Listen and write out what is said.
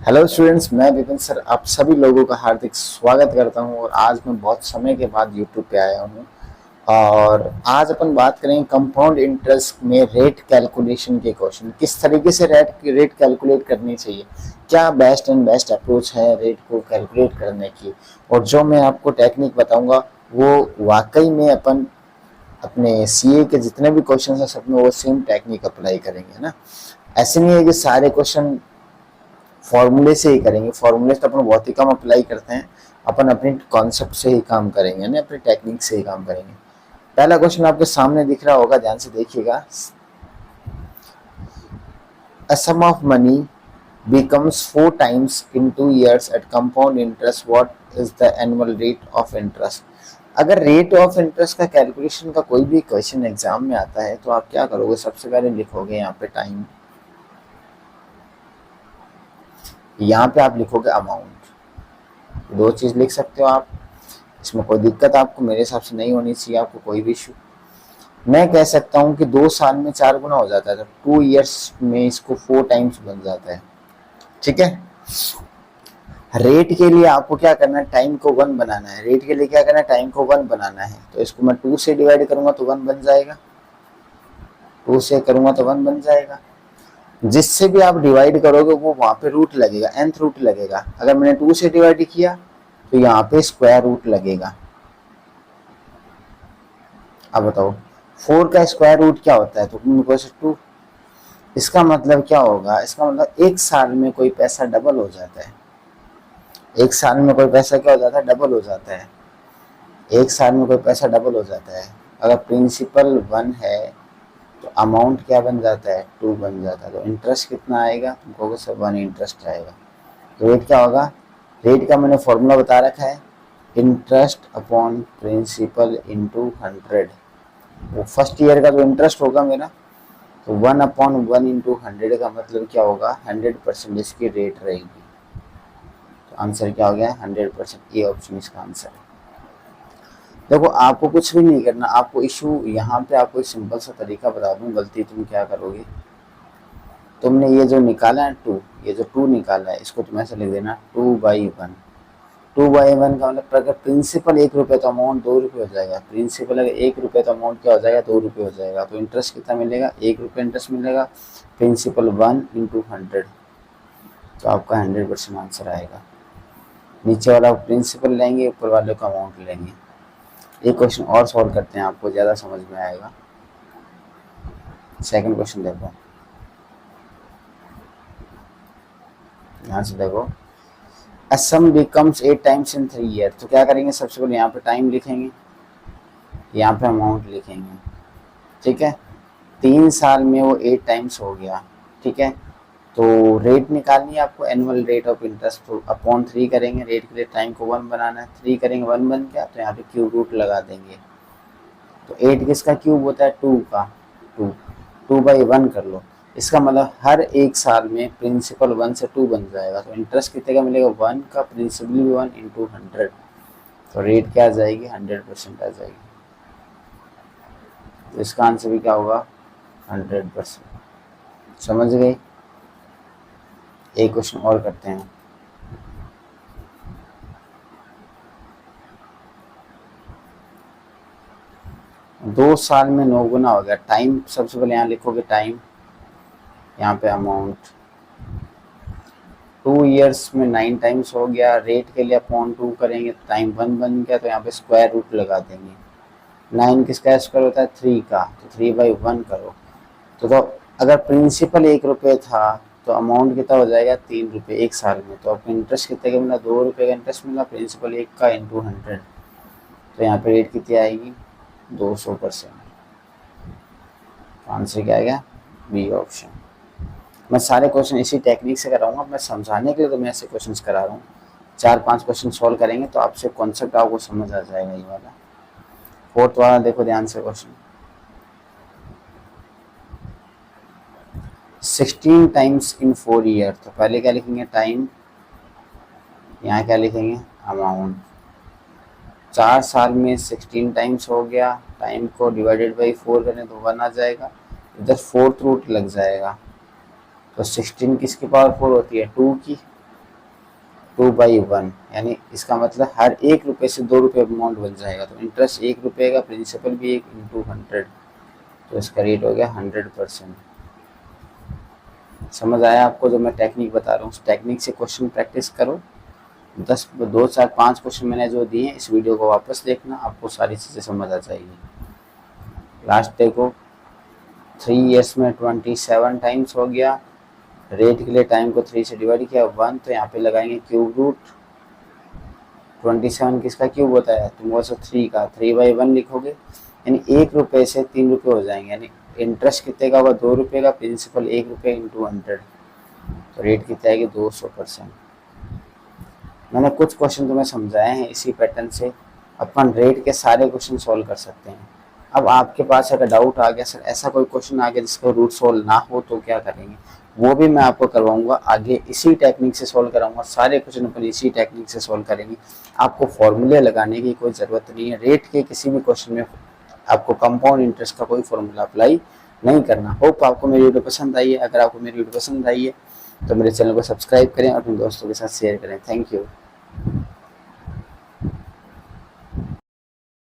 Hello students, मैं Vipin sir आप सभी लोगों का हार्दिक स्वागत करता हूं। और आज मैं बहुत समय के बाद यूट्यूब पे आया हूं और आज अपन बात करेंगे कंपाउंड इंटरेस्ट में रेट कैलकुलेशन के क्वेश्चन। किस तरीके से रेट कैलकुलेट करनी चाहिए, क्या बेस्ट एंड बेस्ट अप्रोच है रेट को कैलकुलेट करने की। और जो मैं आपको टेक्निक बताऊंगा वो वाकई में अपन अपने सीए के जितने भी क्वेश्चन है सब में वो सेम टेक्निक अप्लाई करेंगे ना। ऐसे नहीं है कि सारे क्वेश्चन फॉर्मूले से ही करेंगे। फॉर्मूले तो अपन बहुत ही कम अप्लाई करते हैं, अपन अपने कॉन्सेप्ट से ही काम करेंगे ना, अपने टेक्निक से ही काम करेंगे। पहला क्वेश्चन आपके सामने दिख रहा होगा, ध्यान से देखिएगा। अ सम of money becomes 4 times in 2 years at compound interest, what is the annual rate of interest। अगर रेट ऑफ इंटरेस्ट का कैलकुलेशन का कोई भी क्वेश्चन एग्जाम में आता है तो आप क्या करोगे, सबसे पहले लिखोगे यहाँ पे टाइम, यहाँ पे आप लिखोगे अमाउंट। दो चीज लिख सकते हो आप, इसमें कोई दिक्कत आपको मेरे हिसाब से नहीं होनी चाहिए, आपको कोई भी इशू। मैं कह सकता हूँ कि 2 साल में 4 गुना हो जाता है, तो 2 years में इसको 4 times बन जाता है। ठीक है। रेट के लिए आपको क्या करना है, टाइम को 1 बनाना है। रेट के लिए क्या करना है, टाइम को 1 बनाना है। तो इसको मैं 2 से डिवाइड करूंगा तो 1 बन जाएगा, 2 से करूंगा तो 1 बन जाएगा। जिससे भी आप डिवाइड करोगे वो वहां पे रूट लगेगा, nth रूट लगेगा। अगर मैंने 2 से डिवाइड किया तो यहाँ पे स्क्वायर रूट लगेगा। अब बताओ 4 का स्क्वायर रूट क्या होता है, तो 2। इसका मतलब क्या होगा, इसका मतलब एक साल में कोई पैसा डबल हो जाता है। एक साल में कोई पैसा क्या हो जाता है, डबल हो जाता है। एक साल में कोई पैसा डबल हो जाता है। अगर प्रिंसिपल 1 है तो अमाउंट क्या बन जाता है, 2 बन जाता है। तो इंटरेस्ट कितना आएगा, तुमको सब 1 इंटरेस्ट आएगा। तो रेट क्या होगा, रेट का मैंने फॉर्मूला बता रखा है, इंटरेस्ट अपॉन प्रिंसिपल इंटू 100। वो फर्स्ट ईयर का जो इंटरेस्ट होगा मेरा, तो 1/1 इंटू 100 का मतलब क्या होगा, 100% इसकी रेट रहेगी। तो आंसर क्या हो गया, 100%। ये ऑप्शन इसका आंसर है। देखो आपको कुछ भी नहीं करना, आपको इशू यहाँ पे आपको एक सिंपल सा तरीका बता दूं, गलती तुम क्या करोगे। तुमने ये जो निकाला है 2, ये जो 2 निकाला है इसको तुम ऐसे लिख देना 2/1। 2/1 का मतलब अगर प्रिंसिपल 1 रुपये तो अमाउंट 2 रुपये हो जाएगा। प्रिंसिपल अगर 1 रुपये तो अमाउंट क्या हो जाएगा, 2 रुपये हो जाएगा। तो इंटरेस्ट कितना मिलेगा, 1 रुपये इंटरेस्ट मिलेगा। प्रिंसिपल 1 इंटू 100, तो आपका 100% आंसर आएगा। नीचे वाला प्रिंसिपल लेंगे, ऊपर वाले का अमाउंट लेंगे। एक क्वेश्चन और सॉल्व करते हैं, आपको ज़्यादा समझ में आएगा। सेकंड क्वेश्चन देखो, यहाँ से देखो। A sum becomes 8 times in 3 years, तो क्या करेंगे, सबसे पहले यहाँ पे टाइम लिखेंगे, यहाँ पे अमाउंट लिखेंगे। ठीक है, 3 साल में वो 8 टाइम्स हो गया। ठीक है, तो रेट निकालनी है आपको, एनुअल रेट ऑफ इंटरेस्ट। तो अपॉन 3 करेंगे, रेट के लिए टाइम को 1 बनाना है। 3 करेंगे 1 बन गया, तो यहाँ पे क्यूब रूट लगा देंगे। तो 8 किसका क्यूब होता है, 2 का। 2 2/1 कर लो। इसका मतलब हर एक साल में प्रिंसिपल 1 से 2 बन जाएगा। तो इंटरेस्ट कितने का मिलेगा, 1 का, प्रिंसिपल भी 1 इंटू 100। तो रेट क्या आ जाएगी, 100% आ जाएगी। तो इसका आंसर भी क्या होगा, 100%। समझ गए। एक क्वेश्चन और करते हैं। 2 साल में 9 गुना हो गया। टाइम सबसे पहले यहाँ लिखोगे टाइम, यहाँ पे अमाउंट। 2 years में 9 टाइम्स हो गया। रेट के लिए अपॉन 2 करेंगे, टाइम 1 बन गया, तो यहाँ पे स्क्वायर रूट लगा देंगे। 9 किसका स्क्वायर होता है, 3 का, तो 3/1 करो। तो अगर प्रिंसिपल 1 रुपये था तो अमाउंट कितना हो जाएगा, 3 रुपये एक साल में। तो आपको इंटरेस्ट कितने का मिला, 2 रुपये का इंटरेस्ट मिला, प्रिंसिपल 1 का इंटू 100। तो यहाँ पे रेट कितनी आएगी, 200%। आंसर क्या आएगा, बी ऑप्शन। मैं सारे क्वेश्चन इसी टेक्निक से कराऊंगा, मैं समझाने के लिए तो मैं ऐसे क्वेश्चंस करा रहा हूँ। 4-5 क्वेश्चन सॉल्व करेंगे तो आपसे कॉन्सेप्ट आपको समझ आ जाएगा। ये वाला फोर्थ वाला देखो ध्यान से क्वेश्चन, 16 टाइम्स इन 4 ईयर। तो पहले क्या लिखेंगे, टाइम, यहाँ क्या लिखेंगे, अमाउंट। 4 साल में 16 टाइम्स हो गया। टाइम को डिवाइडेड बाई 4 करें तो 1 आ जाएगा, इधर 4th रूट लग जाएगा। तो 16 किसकी पावर 4 होती है, 2 की। 2/1, यानी इसका मतलब हर 1 रुपये से 2 रुपये अमाउंट बन जाएगा। तो इंटरेस्ट 1 रुपये का, प्रिंसिपल भी 1 इंटू 100, तो इसका रेट हो गया 100%। समझ आया आपको जो मैं टेक्निक बता रहा हूँ? उस टेक्निक से क्वेश्चन प्रैक्टिस करो। 2 4 5 क्वेश्चन मैंने जो दिए इस वीडियो को वापस देखना, आपको सारी चीज़ें समझ आ जाएगी। लास्ट देखो, 3 ईयर्स में 27 टाइम्स हो गया। रेट के लिए टाइम को 3 से डिवाइड किया 1, तो यहाँ पे लगाएंगे क्यूब रूट। 27 किसका क्यूब होता है? तुम बोल सो 3 का, 3/1 लिखोगे, यानी 1 रुपये से 3 रुपये हो जाएंगे। यानी इंटरेस्ट कितने का होगा? 2 रुपये का, प्रिंसिपल 1 रुपये इंटू 100, तो रेट कितना आएगी? 200%। मैंने कुछ क्वेश्चन तुम्हें समझाए हैं इसी पैटर्न से अपन रेट के सारे क्वेश्चन सॉल्व कर सकते हैं। अब आपके पास अगर डाउट आ गया, सर ऐसा कोई क्वेश्चन आ गया जिसका रूट सॉल्व ना हो, तो क्या करेंगे? वो भी मैं आपको करवाऊंगा आगे, इसी टेक्निक से सॉल्व कराऊंगा। सारे क्वेश्चन अपन इसी टेक्निक से सॉल्व करेंगे। आपको फॉर्मूले लगाने की कोई ज़रूरत नहीं है। रेट के किसी भी क्वेश्चन में आपको कंपाउंड इंटरेस्ट का कोई फॉर्मूला अप्लाई नहीं करना। होप आपको मेरी वीडियो पसंद आई है। अगर आपको मेरी वीडियो पसंद आई है तो मेरे चैनल को सब्सक्राइब करें और अपने दोस्तों के साथ शेयर करें। Thank you.